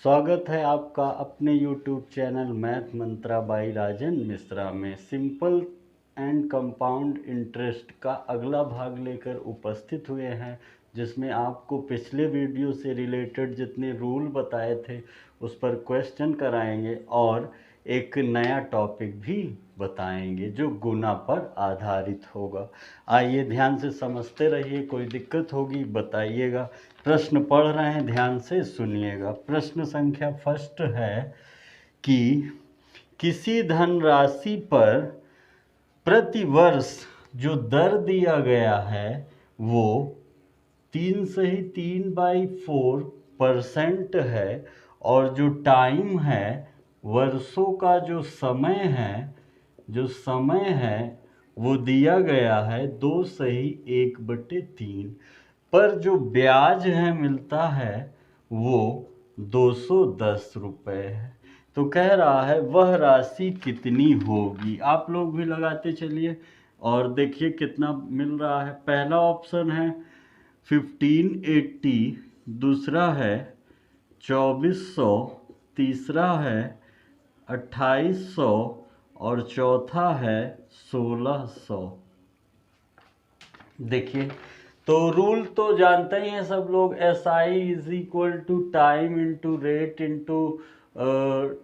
स्वागत है आपका अपने YouTube channel Math Mantra by Rajan Mishra में। सिंपल एंड कंपाउंड इंटरेस्ट का अगला भाग लेकर उपस्थित हुए हैं, जिसमें आपको पिछले वीडियो से रिलेटेड जितने रूल बताए थे उस पर क्वेश्चन कराएंगे और एक नया टॉपिक भी बताएंगे जो गुना पर आधारित होगा। आइए ध्यान से समझते रहिए, कोई दिक्कत होगी बताइएगा। प्रश्न पढ़ रहे हैं, ध्यान से सुनिएगा। प्रश्न संख्या फर्स्ट है कि किसी धनराशि पर प्रति वर्ष जो दर दिया गया है वो 3/4% है और जो टाइम है, वर्षों का जो समय है वो दिया गया है 2/1/3 पर जो ब्याज है मिलता है वो 210 रुपये है। तो कह रहा है वह राशि कितनी होगी। आप लोग भी लगाते चलिए और देखिए कितना मिल रहा है। पहला ऑप्शन है 1580, दूसरा है 2400, तीसरा है 2800 और चौथा है 1600। देखिए, तो रूल तो जानते ही हैं सब लोग, SI is equal to time into rate into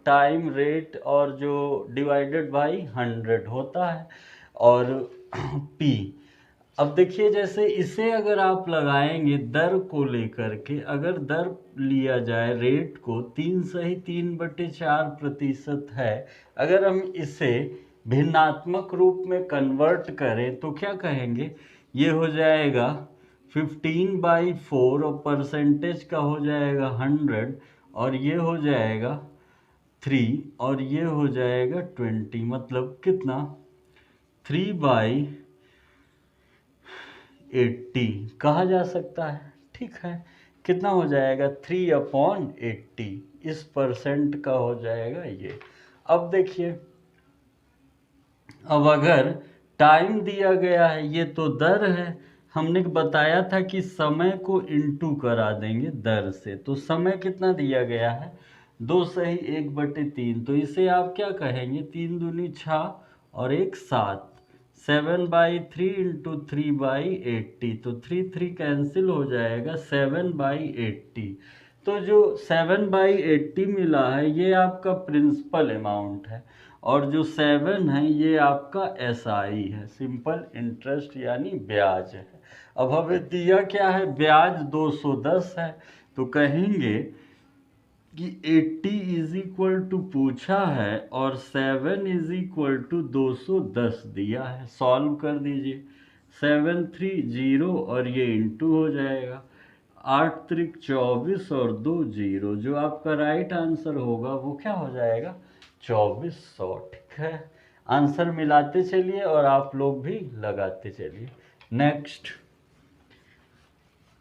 time rate और जो डिवाइडेड बाई 100 होता है और P। अब देखिए, जैसे इसे अगर आप लगाएंगे दर को लेकर के, अगर दर लिया जाए रेट को 3/4% है, अगर हम इसे भिन्नात्मक रूप में कन्वर्ट करें तो क्या कहेंगे, ये हो जाएगा 15/4 और परसेंटेज का हो जाएगा 100 और ये हो जाएगा 3 और ये हो जाएगा 20, मतलब कितना 3/80 कहा जा सकता है। ठीक है, कितना हो जाएगा 3/80, इस परसेंट का हो जाएगा ये। अब देखिए, अब अगर टाइम दिया गया है, ये तो दर है, हमने बताया था कि समय को इंटू करा देंगे दर से, तो समय कितना दिया गया है 2/1/3, तो इसे आप क्या कहेंगे 3 दूनी 6 और 1 7, 7/3 इंटू 3/80, तो 3 कैंसिल हो जाएगा 7/80। तो जो 7/80 मिला है ये आपका प्रिंसिपल अमाउंट है और जो 7 है ये आपका SI है, सिंपल इंटरेस्ट यानी ब्याज है। अब हमें दिया क्या है, ब्याज 210 है, तो कहेंगे कि 80 इज इक्वल टू पूछा है और 7 इज इक्वल टू 210 दिया है। सॉल्व कर दीजिए, 7 3 0 और ये इंटू हो जाएगा, 8 त्रिक 24 और 2 0, जो आपका राइट आंसर होगा वो क्या हो जाएगा 2400। ठीक है, आंसर मिलाते चलिए और आप लोग भी लगाते चलिए। नेक्स्ट,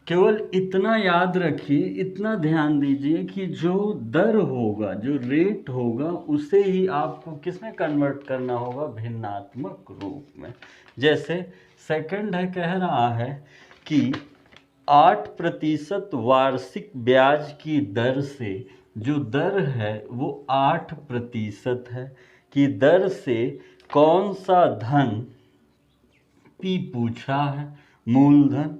केवल इतना याद रखिए, इतना ध्यान दीजिए कि जो दर होगा, जो रेट होगा, उसे ही आपको किसमें कन्वर्ट करना होगा, भिन्नात्मक रूप में। जैसे सेकंड है, कह रहा है कि 8% वार्षिक ब्याज की दर से, जो दर है वो 8% है कि दर से कौन सा धन P पूछा है, मूलधन।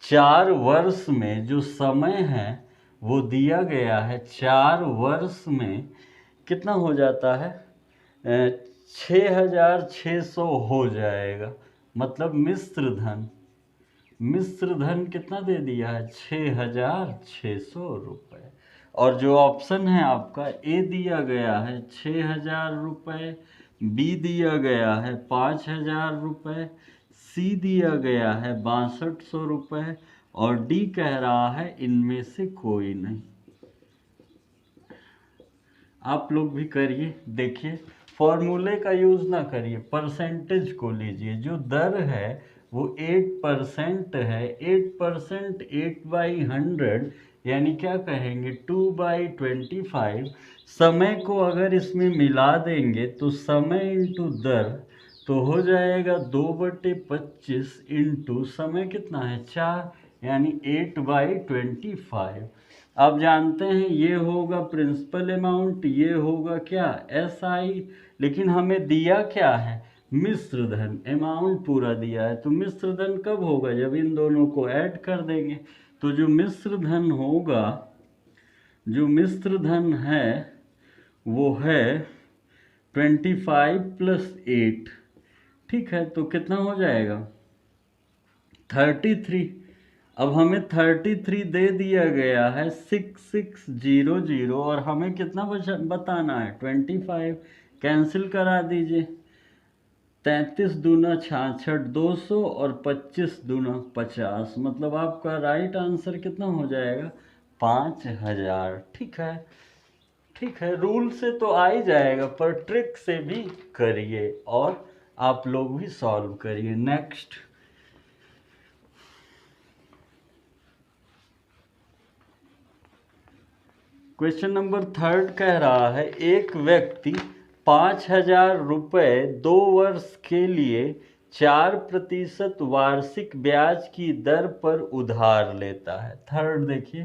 4 वर्ष में जो समय है वो दिया गया है, 4 वर्ष में कितना हो जाता है 6600 हो जाएगा, मतलब मिश्र धन कितना दे दिया है 6600 रुपये। और जो ऑप्शन है आपका ए दिया गया है 6000 रुपये, बी दिया गया है 5000 रुपये, सी दिया गया है 6200 रुपये और डी कह रहा है इनमें से कोई नहीं। आप लोग भी करिए, देखिए फॉर्मूले का यूज ना करिए, परसेंटेज को लीजिए। जो दर है वो 8% है, 8% 8/100 यानी क्या कहेंगे 2/25। समय को अगर इसमें मिला देंगे तो समय इंटू दर तो हो जाएगा 2/25 इंटू समय कितना है 4 यानी 8/25। आप जानते हैं ये होगा प्रिंसिपल अमाउंट, ये होगा क्या SI, लेकिन हमें दिया क्या है मिश्र धन, अमाउंट पूरा दिया है। तो मिश्र धन कब होगा जब इन दोनों को ऐड कर देंगे। तो जो मिश्र धन होगा, जो मिश्र धन है वो है 25 + 8, ठीक है। तो कितना हो जाएगा 33। अब हमें 33 दे दिया गया है 6600, और हमें कितना बताना है 25, कैंसिल करा दीजिए। 33 दूना 66 200 और 25 दूना 50, मतलब आपका राइट आंसर कितना हो जाएगा 5000। ठीक है, ठीक है, रूल से तो आ ही जाएगा पर ट्रिक से भी करिए और आप लोग भी सॉल्व करिए। नेक्स्ट क्वेश्चन नंबर 3 कह रहा है एक व्यक्ति 5000 रुपये 2 वर्ष के लिए 4% वार्षिक ब्याज की दर पर उधार लेता है। थर्ड देखिए,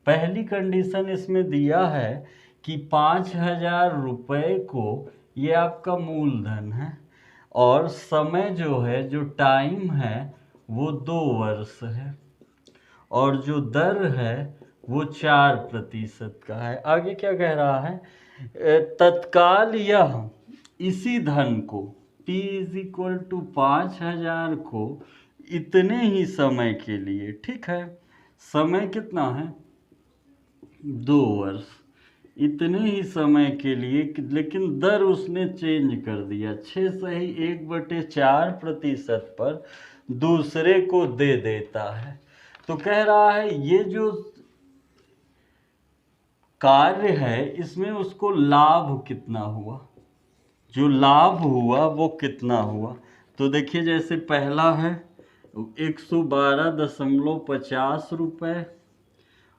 पहली कंडीशन इसमें दिया है कि 5000 रुपये को, ये आपका मूलधन है और समय जो है, जो टाइम है वो 2 वर्ष है और जो दर है वो 4% का है। आगे क्या कह रहा है, तत्काल यह इसी धन को P = 5000 को इतने ही समय के लिए, ठीक है, समय कितना है 2 वर्ष, इतने ही समय के लिए, लेकिन दर उसने चेंज कर दिया, 6 से ही 1/4% पर दूसरे को दे देता है। तो कह रहा है ये जो कार्य है इसमें उसको लाभ कितना हुआ, जो लाभ हुआ वो कितना हुआ। तो देखिए जैसे पहला है 112.50 रुपये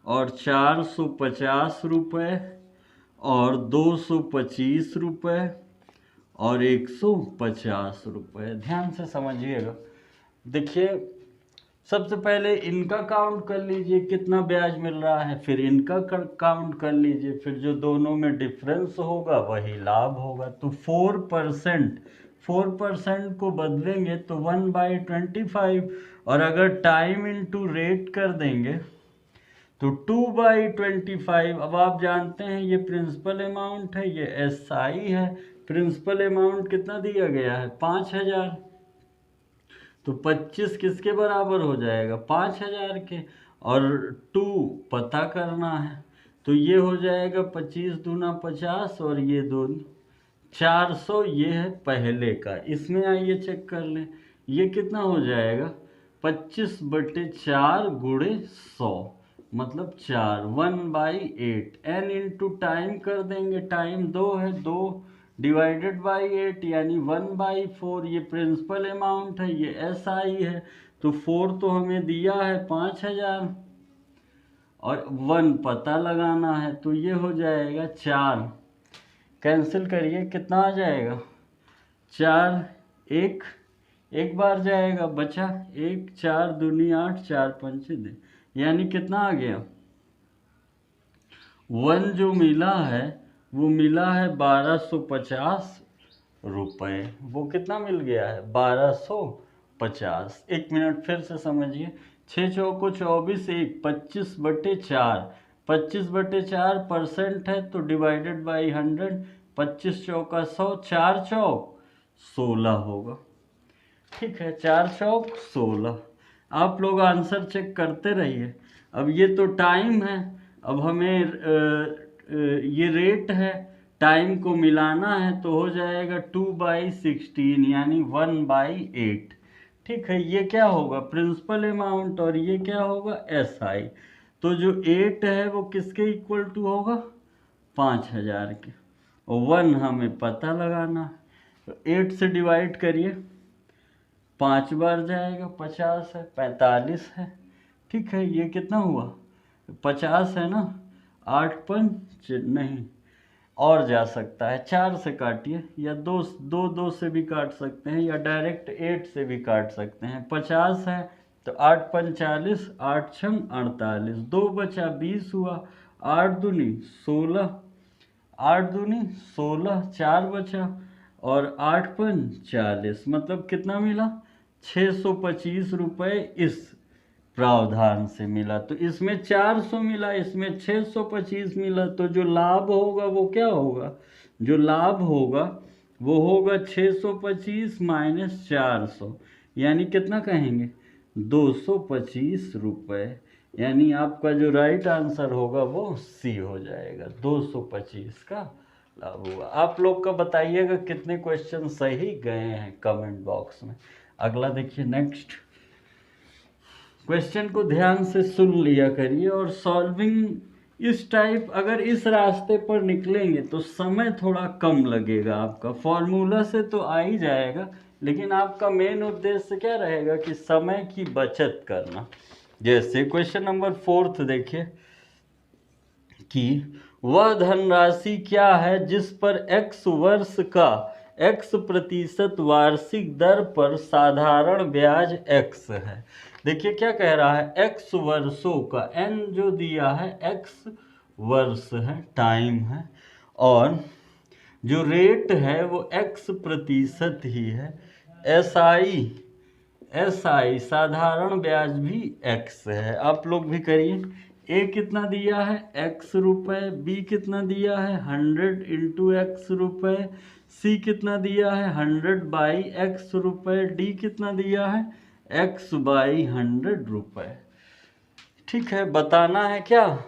और 450 रुपये और 225 रुपये और 150 रुपये। ध्यान से समझिएगा। देखिए सबसे पहले इनका काउंट कर लीजिए कितना ब्याज मिल रहा है, फिर इनका काउंट कर लीजिए, फिर जो दोनों में डिफरेंस होगा वही लाभ होगा। तो 4% को बदलेंगे तो 1/25, और अगर टाइम इनटू रेट कर देंगे तो 2/25। अब आप जानते हैं ये प्रिंसिपल अमाउंट है, ये SI है। प्रिंसिपल अमाउंट कितना दिया गया है 5000, तो 25 किसके बराबर हो जाएगा 5000 के, और 2 पता करना है तो ये हो जाएगा 25 दूना 50 और ये 2 400। ये है पहले का, इसमें आइए चेक कर लें ये कितना हो जाएगा 25/4 × 100, मतलब 4, 1/8। n इंटू टाइम कर देंगे, टाइम 2 है, 2 डिवाइडेड बाई 8 यानी 1/4। ये प्रिंसिपल अमाउंट है, ये SI है, तो 4 तो हमें दिया है 5000 और 1 पता लगाना है, तो ये हो जाएगा 4, कैंसिल करिए कितना आ जाएगा 4, एक बार जाएगा बचा 1, 4 दूनी 8, 4 पंचे दे, यानी कितना आ गया 1 जो मिला है वो मिला है 1250 रुपये। वो कितना मिल गया है 1250। 1 मिनट फिर से समझिए, 6 चौको 24, 1 25/4, 25/4% है तो डिवाइडेड बाई 100, 25 चौका 100, 4 चौक 16 होगा। ठीक है, 4 चौक 16। आप लोग आंसर चेक करते रहिए। अब ये तो टाइम है, अब हमें ये रेट है, टाइम को मिलाना है तो हो जाएगा 2/16 यानी 1/8। ठीक है, ये क्या होगा प्रिंसिपल अमाउंट और ये क्या होगा SI। तो जो 8 है वो किसके इक्वल टू होगा 5000 के, और 1 हमें पता लगाना है। तो 8 से डिवाइड करिए, 5 बार जाएगा, 50 है, 45 है। ठीक है, ये कितना हुआ 50 है ना, 8 5 नहीं और जा सकता है, 4 से काटिए या 2 से भी काट सकते हैं या डायरेक्ट 8 से भी काट सकते हैं। 50 है, तो 8 45, 8 छम 48, 2 बचा 20 हुआ, 8 दूनी 16, 8 दूनी 16, 4 बचा और 8 पन 40, मतलब कितना मिला 625 रुपये इस प्रावधान से मिला। तो इसमें 400 मिला, इसमें 625 मिला, तो जो लाभ होगा वो क्या होगा, जो लाभ होगा वो होगा 625 माइनस 400, यानी कितना कहेंगे 225 रुपये। यानी आपका जो राइट आंसर होगा वो सी हो जाएगा, 225 का लाभ हुआ। आप लोग का बताइएगा कितने क्वेश्चन सही गए हैं कमेंट बॉक्स में। अगला देखिए, नेक्स्ट क्वेश्चन को ध्यान से सुन लिया करिए और सॉल्विंग इस टाइप अगर इस रास्ते पर निकलेंगे तो समय थोड़ा कम लगेगा आपका। फॉर्मूला से तो आ ही जाएगा, लेकिन आपका मेन उद्देश्य क्या रहेगा कि समय की बचत करना। जैसे क्वेश्चन नंबर 4 देखिए कि वह धनराशि क्या है जिस पर x वर्ष का x% वार्षिक दर पर साधारण ब्याज x है। देखिए क्या कह रहा है, x वर्षों का, n जो दिया है x वर्ष है, टाइम है, और जो रेट है वो x% ही है। SI साधारण ब्याज भी x है। आप लोग भी करिए। A कितना दिया है x रुपये, B कितना दिया है 100 इंटू x रुपये, C कितना दिया है 100 बाई x रुपये, D कितना दिया है x बाई 100 रुपये। ठीक है, बताना है क्या,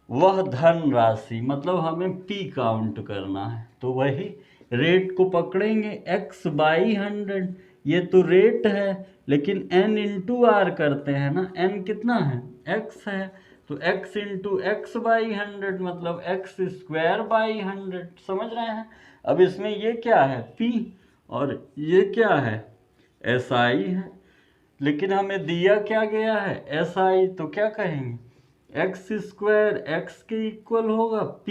वह धन राशि, मतलब हमें P काउंट करना है, तो वही रेट को पकड़ेंगे x बाई 100, ये तो रेट है, लेकिन n इंटू आर करते हैं ना, n कितना है x है, तो x इंटू एक्स बाई 100 मतलब x स्क्वायर बाई 100। समझ रहे हैं। अब इसमें ये क्या है P और ये क्या है SI है, लेकिन हमें दिया क्या गया है SI, तो क्या कहेंगे एक्स स्क्वायर x के इक्वल होगा P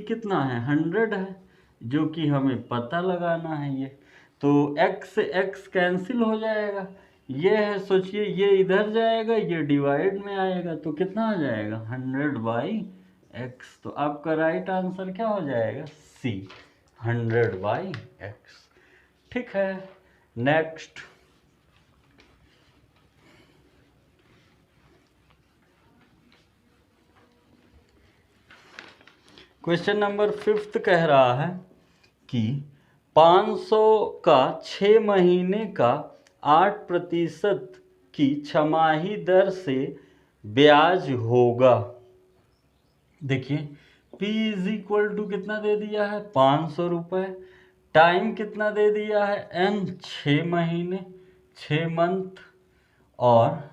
कितना है 100 है, जो कि हमें पता लगाना है। ये तो x से x कैंसिल हो जाएगा, ये है, सोचिए ये इधर जाएगा, ये डिवाइड में आएगा, तो कितना आ जाएगा 100 बाई x। तो आपका राइट आंसर क्या हो जाएगा C, 100 बाई x। ठीक है, नेक्स्ट क्वेश्चन नंबर 5 कह रहा है कि 500 का 6 महीने का 8% की छमाही दर से ब्याज होगा। देखिए P इज इक्वल टू कितना दे दिया है 500 रुपये, टाइम कितना दे दिया है N 6 महीने 6 मंथ, और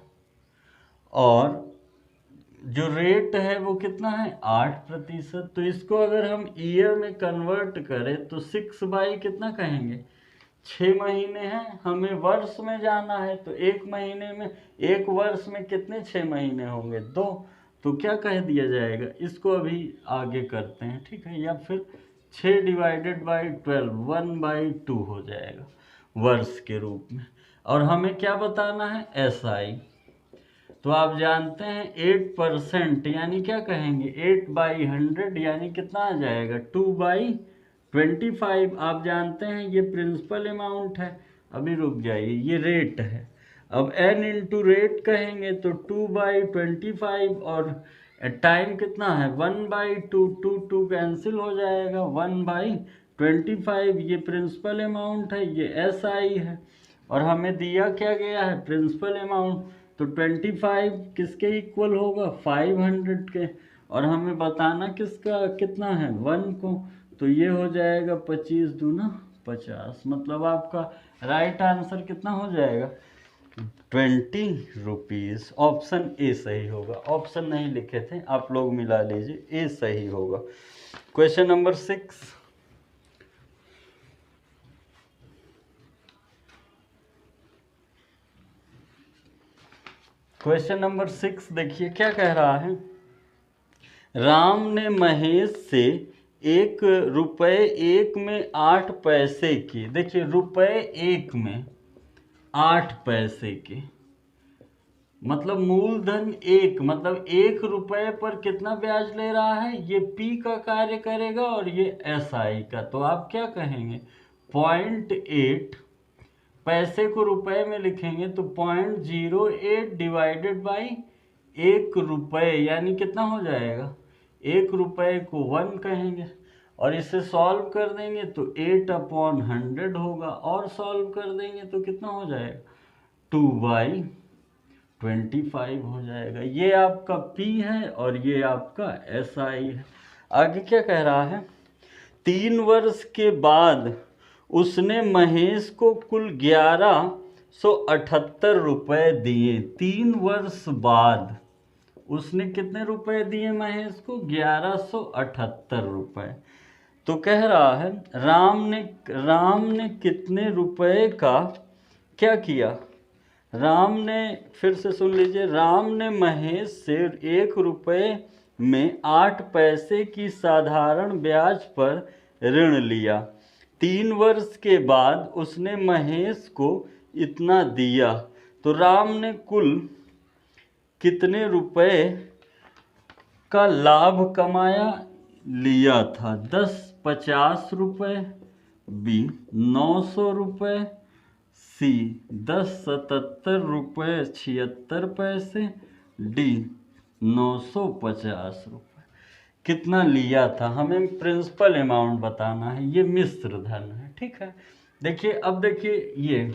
जो रेट है वो कितना है 8%। तो इसको अगर हम ईयर में कन्वर्ट करें तो 6 बाई कितना कहेंगे 6 महीने हैं, हमें वर्ष में जाना है, तो एक महीने में, एक वर्ष में कितने 6 महीने होंगे 2, तो क्या कह दिया जाएगा, इसको अभी आगे करते हैं। ठीक है, या फिर 6 डिवाइडेड बाई 12 1/2 हो जाएगा वर्ष के रूप में। और हमें क्या बताना है SI, तो आप जानते हैं 8%, यानी क्या कहेंगे 8/100, यानी कितना आ जाएगा 2/25। आप जानते हैं ये प्रिंसिपल अमाउंट है, अभी रुक जाइए, ये रेट है। अब n इंटू रेट कहेंगे तो 2/25, और टाइम कितना है 1/2, 2 कैंसिल हो जाएगा, 1/25, ये प्रिंसिपल अमाउंट है, ये SI है, और हमें दिया क्या गया है प्रिंसिपल अमाउंट, तो 25 किसके इक्वल होगा 500 के, और हमें बताना किसका कितना है 1 को, तो ये हो जाएगा 25 दूना 50, मतलब आपका राइट आंसर कितना हो जाएगा 20 रुपीज़। ऑप्शन ए सही होगा, ऑप्शन नहीं लिखे थे आप लोग मिला लीजिए, ए सही होगा। क्वेश्चन नंबर 6, क्वेश्चन नंबर 6 देखिए क्या कह रहा है, राम ने महेश से 1 रुपये 1 में 8 पैसे की, देखिए रुपये 1 में 8 पैसे के, मतलब मूलधन 1, मतलब 1 रुपए पर कितना ब्याज ले रहा है, ये P का कार्य करेगा और ये SI का। तो आप क्या कहेंगे, 0.8, पैसे को रुपए में लिखेंगे तो 0.08 डिवाइडेड बाई 1 रुपए, यानी कितना हो जाएगा, 1 रुपए को 1 कहेंगे और इसे सॉल्व कर देंगे तो 8/100 होगा, और सॉल्व कर देंगे तो कितना हो जाएगा, 2/25 हो जाएगा। ये आपका P है और ये आपका SI है। आगे क्या कह रहा है, 3 वर्ष के बाद उसने महेश को कुल 1178 रुपए दिए। 3 वर्ष बाद उसने कितने रुपए दिए महेश को, 1178 रुपए। तो कह रहा है राम ने कितने रुपए का क्या किया, राम ने, फिर से सुन लीजिए, राम ने महेश से 1 रुपए में 8 पैसे की साधारण ब्याज पर ऋण लिया। 3 वर्ष के बाद उसने महेश को इतना दिया, तो राम ने कुल कितने रुपए का लाभ कमाया, लिया था 10 रुपए, B 900 रुपए, C 1077 रुपए 76 पैसे, D 950 रुपए। कितना लिया था, हमें प्रिंसिपल अमाउंट बताना है, ये मिश्र धन है, ठीक है। देखिए अब देखिए, ये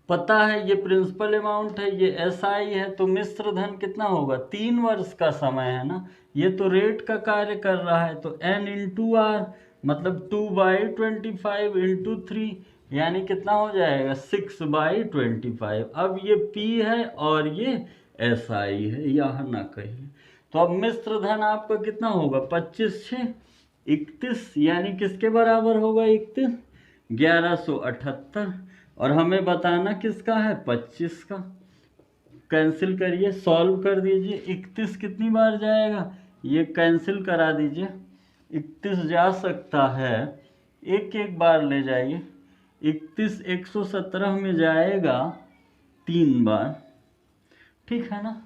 पता है ये प्रिंसिपल अमाउंट है, ये SI है, तो मिश्र धन कितना होगा, 3 वर्ष का समय है ना, ये तो रेट का कार्य कर रहा है, तो N इंटू R मतलब 2/25 इंटू 3, यानी कितना हो जाएगा, 6/25। अब ये P है और ये SI है, यहाँ ना कहिए। तो अब मिश्र धन आपका कितना होगा, 25×6 31, यानी किसके बराबर होगा 31, 1178, और हमें बताना किसका है, 25 का। कैंसिल करिए, सॉल्व कर दीजिए, 31 कितनी बार जाएगा, ये कैंसिल करा दीजिए, 31 जा सकता है, एक एक बार ले जाइए, 31 117 में जाएगा 3 बार, ठीक है ना।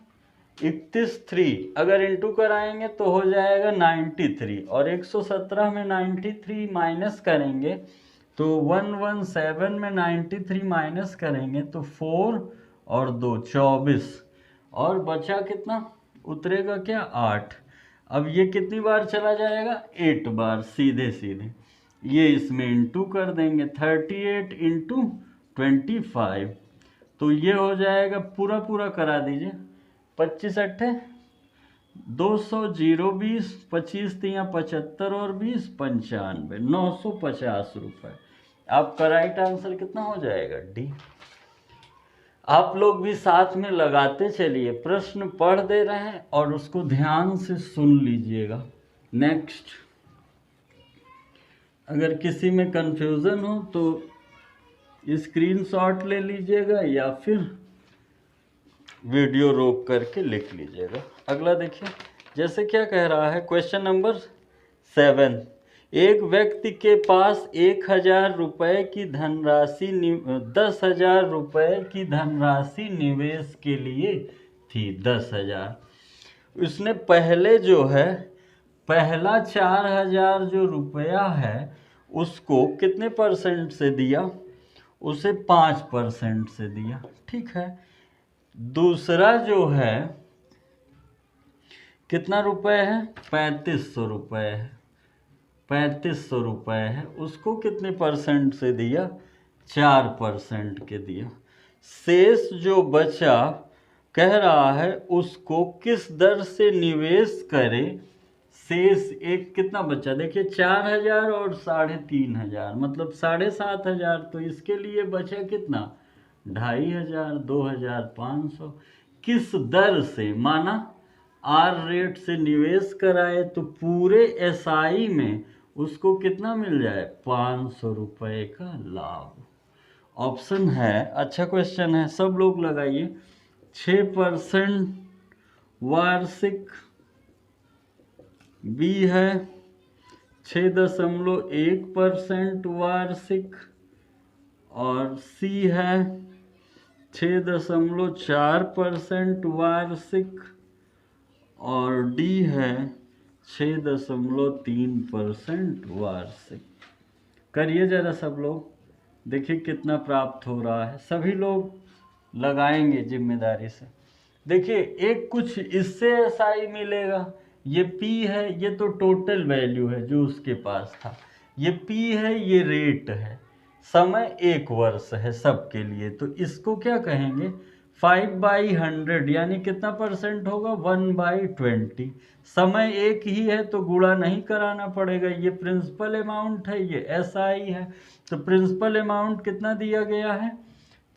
31 3 अगर इंटू कराएंगे तो हो जाएगा 93, और 117 में 93 माइनस करेंगे तो 117 में 93 माइनस करेंगे तो 4 और 2 24, और बचा कितना, उतरेगा क्या, 8। अब ये कितनी बार चला जाएगा, 8 बार, सीधे सीधे ये इसमें इंटू कर देंगे, 38 इंटू 25, तो ये हो जाएगा, पूरा पूरा करा दीजिए, 25 अट्ठे 200, 0 20, 25 तियाँ 75 और 20 95, 950 रुपये। आपका राइट आंसर कितना हो जाएगा, D। आप लोग भी साथ में लगाते चलिए, प्रश्न पढ़ दे रहे हैं और उसको ध्यान से सुन लीजिएगा। नेक्स्ट, अगर किसी में कंफ्यूजन हो तो स्क्रीनशॉट ले लीजिएगा या फिर वीडियो रोक करके लिख लीजिएगा। अगला देखिए, जैसे क्या कह रहा है, क्वेश्चन नंबर 7, एक व्यक्ति के पास 1000 रुपये की धनराशि 10,000 रुपये की धनराशि निवेश के लिए थी, 10,000। उसने पहले जो है, पहला 4,000 जो रुपया है उसको कितने % से दिया, उसे 5% से दिया, ठीक है। दूसरा जो है कितना रुपए है, 3500 रुपये है, 3500 रुपये है, उसको कितने % से दिया, 4% के दिया। शेष जो बचा कह रहा है उसको किस दर से निवेश करे, शेष एक कितना बचा, देखिए 4,000 और 3,500, मतलब 7,500, तो इसके लिए बचा कितना, 2,500, 2,500। किस दर से, माना R रेट से निवेश कराए तो पूरे SI में उसको कितना मिल जाए, 500 रुपये का लाभ। ऑप्शन है, अच्छा क्वेश्चन है, सब लोग लगाइए। 6% वार्षिक, B है 6.1% वार्षिक, और C है 6.4% वार्षिक और डी है 6.3% वार्षिक। करिए जरा सब लोग, देखिए कितना प्राप्त हो रहा है। सभी लोग लगाएंगे जिम्मेदारी से। देखिए एक कुछ इससे एसआई मिलेगा, ये पी है, ये तो टोटल वैल्यू है जो उसके पास था, ये पी है, ये रेट है, समय 1 वर्ष है सबके लिए, तो इसको क्या कहेंगे 5/100 यानी कितना परसेंट होगा 1/20। समय एक ही है तो गुणा नहीं कराना पड़ेगा, ये प्रिंसिपल अमाउंट है, ये एसआई है, तो प्रिंसिपल अमाउंट कितना दिया गया है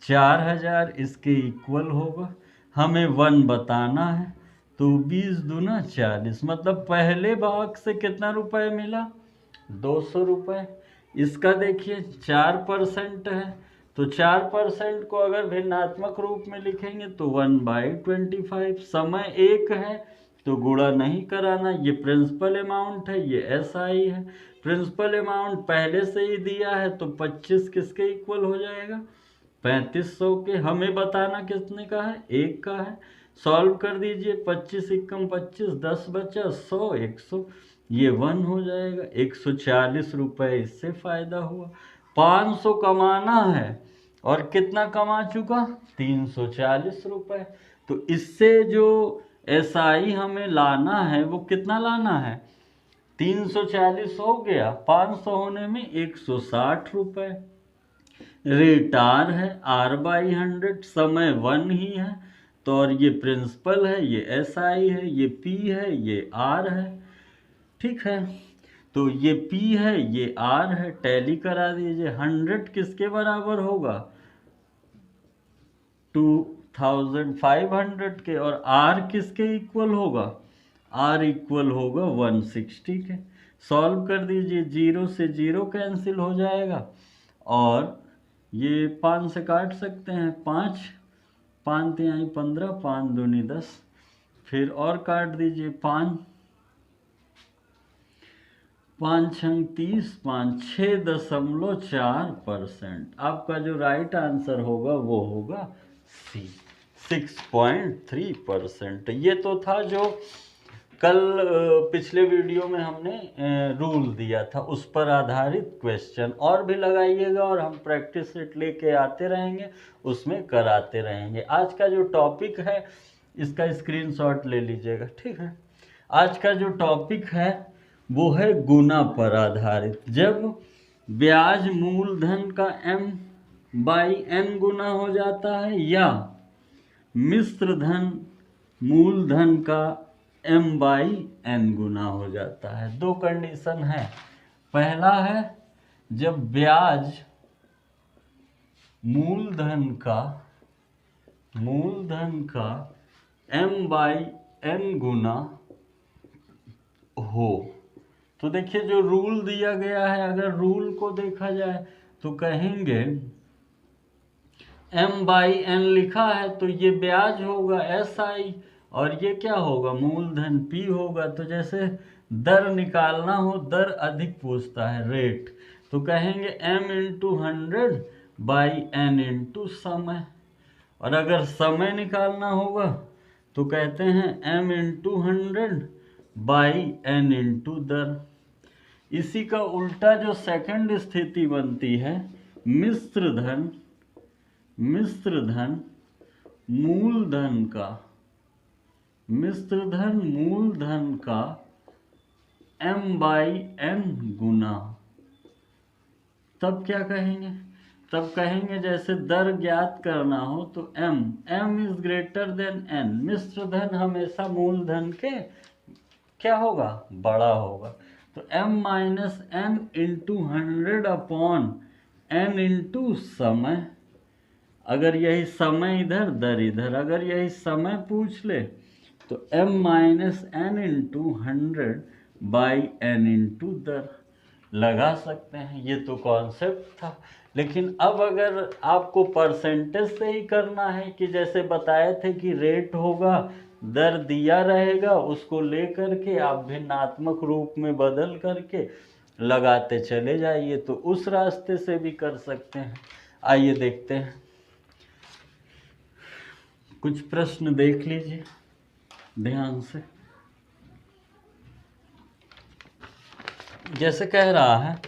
4000, इसके इक्वल होगा, हमें 1 बताना है, तो 20 दूना 40, मतलब पहले भाग से कितना रुपए मिला 200 रुपए। इसका देखिए 4% है, तो 4% को अगर भिन्नात्मक रूप में लिखेंगे तो 1/25। समय एक है तो गुणा नहीं कराना, ये प्रिंसिपल अमाउंट है, ये एसआई है। प्रिंसिपल अमाउंट पहले से ही दिया है तो 25 किसके इक्वल हो जाएगा 3500 के। हमें बताना कितने का है 1 का है। सॉल्व कर दीजिए, 25 एकम 25, 10 बचा 100, 100, ये 1 हो जाएगा। 140 रुपये इससे फायदा हुआ। 500 कमाना है और कितना कमा चुका 340 रुपये। तो इससे जो एसआई हमें लाना है वो कितना लाना है 340 हो गया, 500 होने में 160 रुपये। रेट आर है, R/100, समय 1 ही है, तो और ये प्रिंसिपल है, ये एसआई है, ये पी है, ये आर है। ठीक है, तो ये P है, ये R है, टैली करा दीजिए। 100 किसके बराबर होगा 2500 के, और R किसके इक्वल होगा R इक्वल होगा 160 के। सॉल्व कर दीजिए, 0 से 0 कैंसिल हो जाएगा, और ये 5 से काट सकते हैं, 5 5 तिहाई 15, 5 दूनी 10, फिर और काट दीजिए, 5 5 छंग 30, 5 6.4%। आपका जो राइट आंसर होगा वो होगा सी 6.3%। ये तो था जो कल पिछले वीडियो में हमने रूल दिया था, उस पर आधारित क्वेश्चन। और भी लगाइएगा और हम प्रैक्टिस सेट लेके आते रहेंगे, उसमें कराते रहेंगे। आज का जो टॉपिक है इसका स्क्रीनशॉट ले लीजिएगा, ठीक है। आज का जो टॉपिक है वो है गुना पर आधारित। जब ब्याज मूलधन का m/n गुना हो जाता है, या मिश्र धन मूलधन का m/n गुना हो जाता है। दो कंडीशन है। पहला है जब ब्याज मूलधन का m/n गुना हो, तो देखिए जो रूल दिया गया है, अगर रूल को देखा जाए तो कहेंगे m/n लिखा है तो ये ब्याज होगा SI, और ये क्या होगा मूलधन P होगा। तो जैसे दर निकालना हो, दर अधिक पूछता है रेट, तो कहेंगे m/100/n × समय। और अगर समय निकालना होगा तो कहते हैं m/100/n × दर। इसी का उल्टा जो सेकंड स्थिति बनती है, मिश्र धन मूलधन का m/n गुना। तब क्या कहेंगे, तब कहेंगे जैसे दर ज्ञात करना हो तो m is greater than n। मिश्र धन हमेशा मूलधन के क्या होगा बड़ा होगा, तो m-n × 100/n × समय। अगर यही समय इधर, दर इधर, अगर यही समय पूछ ले तो m-n × 100/n × दर लगा सकते हैं। ये तो कॉन्सेप्ट था। लेकिन अब अगर आपको परसेंटेज से ही करना है, कि जैसे बताए थे कि रेट होगा, दर दिया रहेगा, उसको लेकर के आप भिन्नात्मक रूप में बदल करके लगाते चले जाइए, तो उस रास्ते से भी कर सकते हैं। आइए देखते हैं। कुछ प्रश्न देख लीजिए ध्यान से। जैसे कह रहा है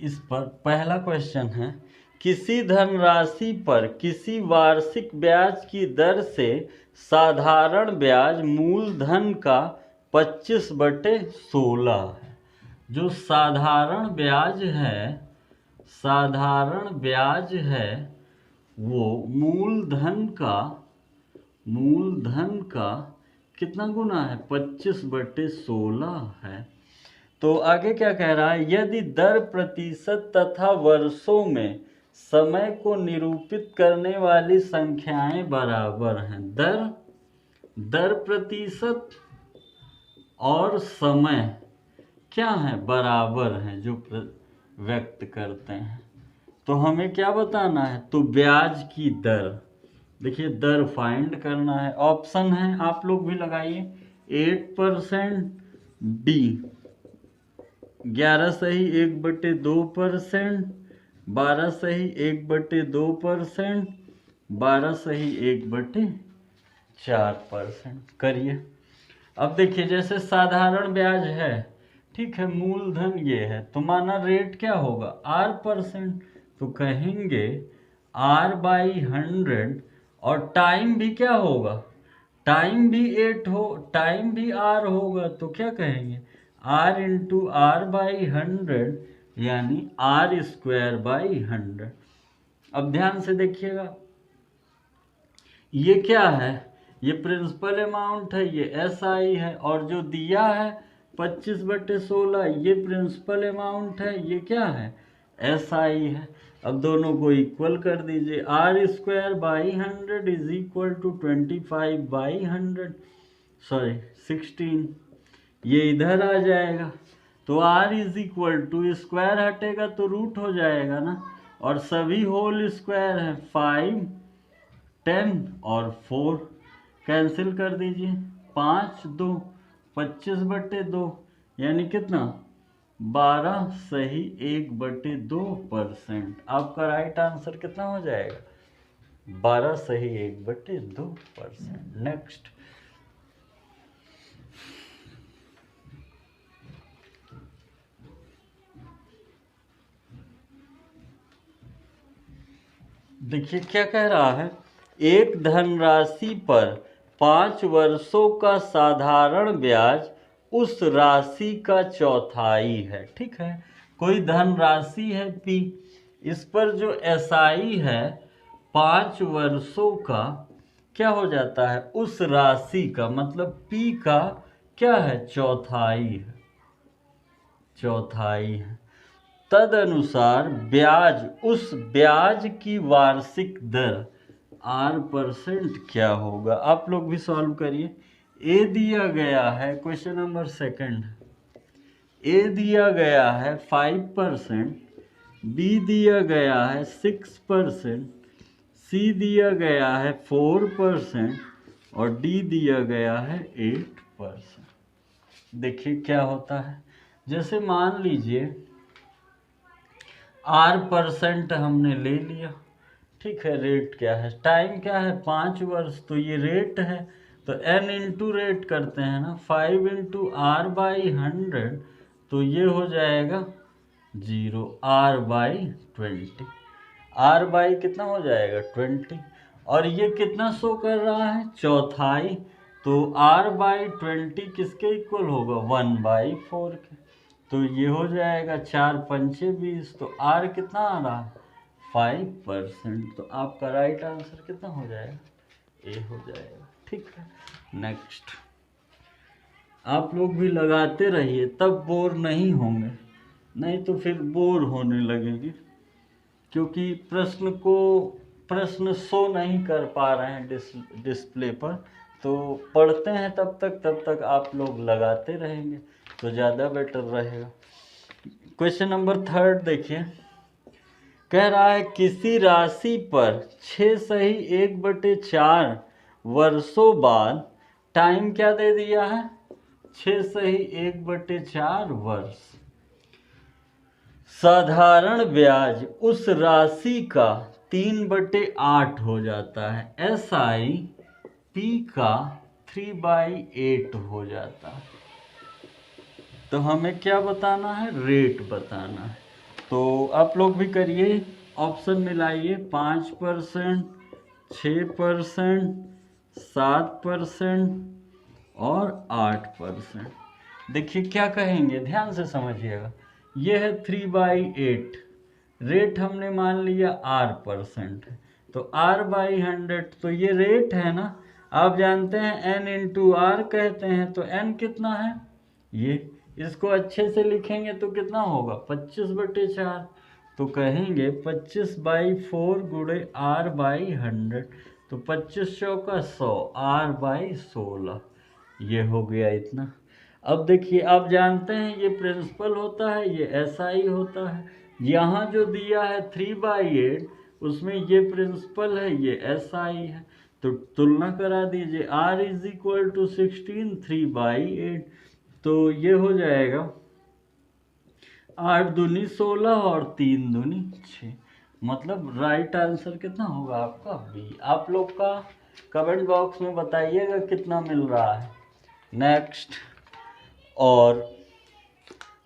इस पर पहला क्वेश्चन है, किसी धनराशि पर किसी वार्षिक ब्याज की दर से साधारण ब्याज मूलधन का 25/16 है। जो साधारण ब्याज है वो मूलधन का कितना गुना है, 25/16 है। तो आगे क्या कह रहा है, यदि दर प्रतिशत तथा वर्षों में समय को निरूपित करने वाली संख्याएं बराबर हैं। दर प्रतिशत और समय क्या है, बराबर हैं, जो व्यक्त करते हैं। तो हमें क्या बताना है, तो ब्याज की दर, देखिए दर फाइंड करना है। ऑप्शन है, आप लोग भी लगाइए, 8%, डी 11 सही 1/2%, 12 सही 1/2%, 12 सही 1/4%। करिए। अब देखिए जैसे साधारण ब्याज है, ठीक है, मूलधन ये है, तो माना रेट क्या होगा, R%, तो कहेंगे R/100, और टाइम भी क्या होगा, टाइम भी टाइम भी R होगा, तो क्या कहेंगे R × R/100, यानी R²/100। अब ध्यान से देखिएगा, ये क्या है, ये प्रिंसिपल अमाउंट है, ये SI है, और जो दिया है 25/16 ये प्रिंसिपल अमाउंट है, ये क्या है, SI है। अब दोनों को इक्वल कर दीजिए, R²/100 is equal to 25/100, sorry 16, ये इधर आ जाएगा। तो R is equal to, square हटेगा तो रूट हो जाएगा ना, और सभी होल स्क्वायर है, 5, 10 और 4 कैंसिल कर दीजिए, 5 2 25/2, यानी कितना 12 सही 1/2%। आपका राइट आंसर कितना हो जाएगा, 12 सही 1/2%। नेक्स्ट, देखिए क्या कह रहा है, एक धनराशि पर 5 वर्षों का साधारण ब्याज उस राशि का चौथाई है। ठीक है, कोई धनराशि है P, इस पर जो SI है 5 वर्षों का क्या हो जाता है, उस राशि का, मतलब P का क्या है, चौथाई है, चौथाई है। तदनुसार ब्याज, उस ब्याज की वार्षिक दर R% क्या होगा। आप लोग भी सॉल्व करिए। ए दिया गया है, क्वेश्चन नंबर 2, ए दिया गया है 5%, बी दिया गया है 6%, सी दिया गया है 4%, और डी दिया गया है 8%। देखिए क्या होता है, जैसे मान लीजिए R% हमने ले लिया, ठीक है, रेट क्या है, टाइम क्या है 5 वर्ष, तो ये रेट है, तो n इंटू रेट करते हैं ना, 5 × R/100, तो ये हो जाएगा 0, R/20, R/ कितना हो जाएगा 20, और ये कितना शो कर रहा है, चौथाई, तो R/20 किसके इक्वल होगा, 1/4 के, तो ये हो जाएगा 4 पंचे 20, तो R कितना आ रहा है 5%। तो आपका राइट आंसर कितना हो जाएगा, ए हो जाएगा। ठीक है, नेक्स्ट, आप लोग भी लगाते रहिए, तब बोर नहीं होंगे, नहीं तो फिर बोर होने लगेंगे, क्योंकि प्रश्न शो नहीं कर पा रहे हैं डिस्प्ले पर, तो पढ़ते हैं तब तक आप लोग लगाते रहेंगे तो ज़्यादा बेटर रहेगा। क्वेश्चन नंबर 3 देखिए, कह रहा है किसी राशि पर 6 सही 1/4 वर्षों बाद, टाइम क्या दे दिया है, 6 सही 1/4 वर्ष, साधारण ब्याज उस राशि का 3/8 हो जाता है। SI P का 3/8 हो जाता है। तो हमें क्या बताना है, रेट बताना है। तो आप लोग भी करिए, ऑप्शन मिलाइए, 5%, 6%, 7% और 8%। देखिए क्या कहेंगे, ध्यान से समझिएगा। ये है 3/8, रेट हमने मान लिया R% है, तो R/100, तो ये रेट है ना। आप जानते हैं N इंटू R कहते हैं, तो N कितना है, ये इसको अच्छे से लिखेंगे तो कितना होगा, 25/4। तो कहेंगे 25/4 गुणे R/100, तो 25 चौका 100, R/16, ये हो गया इतना। अब देखिए, आप जानते हैं ये प्रिंसिपल होता है, ये SI होता है। यहाँ जो दिया है 3/8, उसमें ये प्रिंसिपल है, ये SI है। तो तुलना करा दीजिए, R इज इक्वल टू 16, 3/8, तो ये हो जाएगा 8 दूनी 16 और 3 दूनी 6। मतलब राइट आंसर कितना होगा आपका, बी। आप लोग का कमेंट बॉक्स में बताइएगा कितना मिल रहा है। नेक्स्ट, और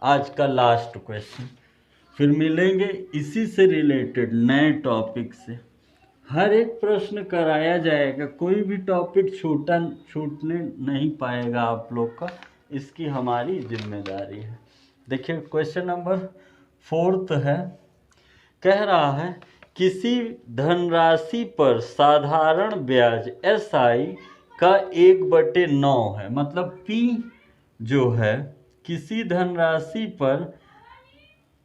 आज का लास्ट क्वेश्चन, फिर मिलेंगे इसी से रिलेटेड नए टॉपिक से। हर एक प्रश्न कराया जाएगा, कोई भी टॉपिक छूटने नहीं पाएगा आप लोग का, इसकी हमारी जिम्मेदारी है। देखिए क्वेश्चन नंबर 4 है, कह रहा है किसी धनराशि पर साधारण ब्याज SI का 1/9 है। मतलब P जो है, किसी धनराशि पर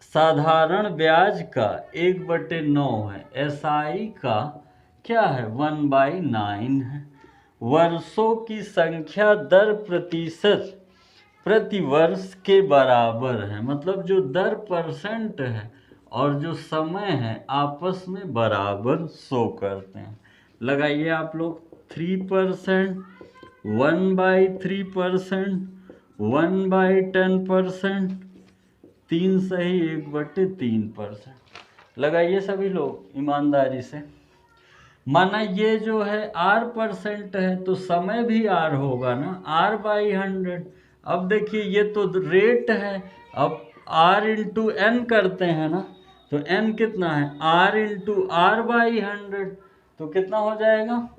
साधारण ब्याज का 1/9 है, SI का क्या है, 1/9 है। वर्षों की संख्या दर प्रतिशत प्रति वर्ष के बराबर है। मतलब जो दर % है और जो समय है आपस में बराबर शो करते हैं। लगाइए आप लोग, 3%, 1/3%, 1/10%, 3 सही 1/3%। लगाइए सभी लोग ईमानदारी से। माना ये जो है R% है, तो समय भी R होगा ना, R/100। अब देखिए ये तो रेट है, अब R इंटू N करते हैं ना, तो N कितना है, R इंटू R/100, तो कितना हो जाएगा,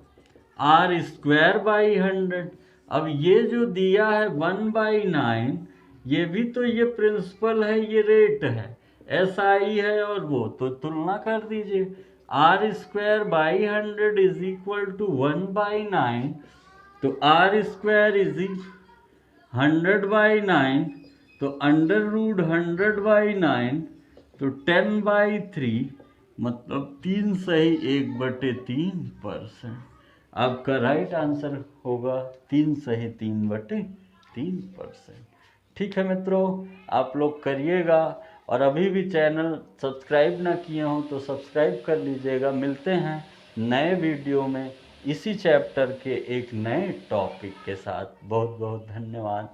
R²/100। अब ये जो दिया है 1/9, ये भी तो ये प्रिंसिपल है, ये रेट है, SI है, और वो तो तुलना कर दीजिए, R²/100 इज इक्वल टू 1/9, तो R² इज 100/9, तो √100/9, तो 10/3, मतलब 3 सही 1/3%। आपका राइट आंसर होगा 3 सही 3/3%। ठीक है मित्रों, आप लोग करिएगा, और अभी भी चैनल सब्सक्राइब ना किए हों तो सब्सक्राइब कर लीजिएगा। मिलते हैं नए वीडियो में इसी चैप्टर के एक नए टॉपिक के साथ। बहुत बहुत धन्यवाद।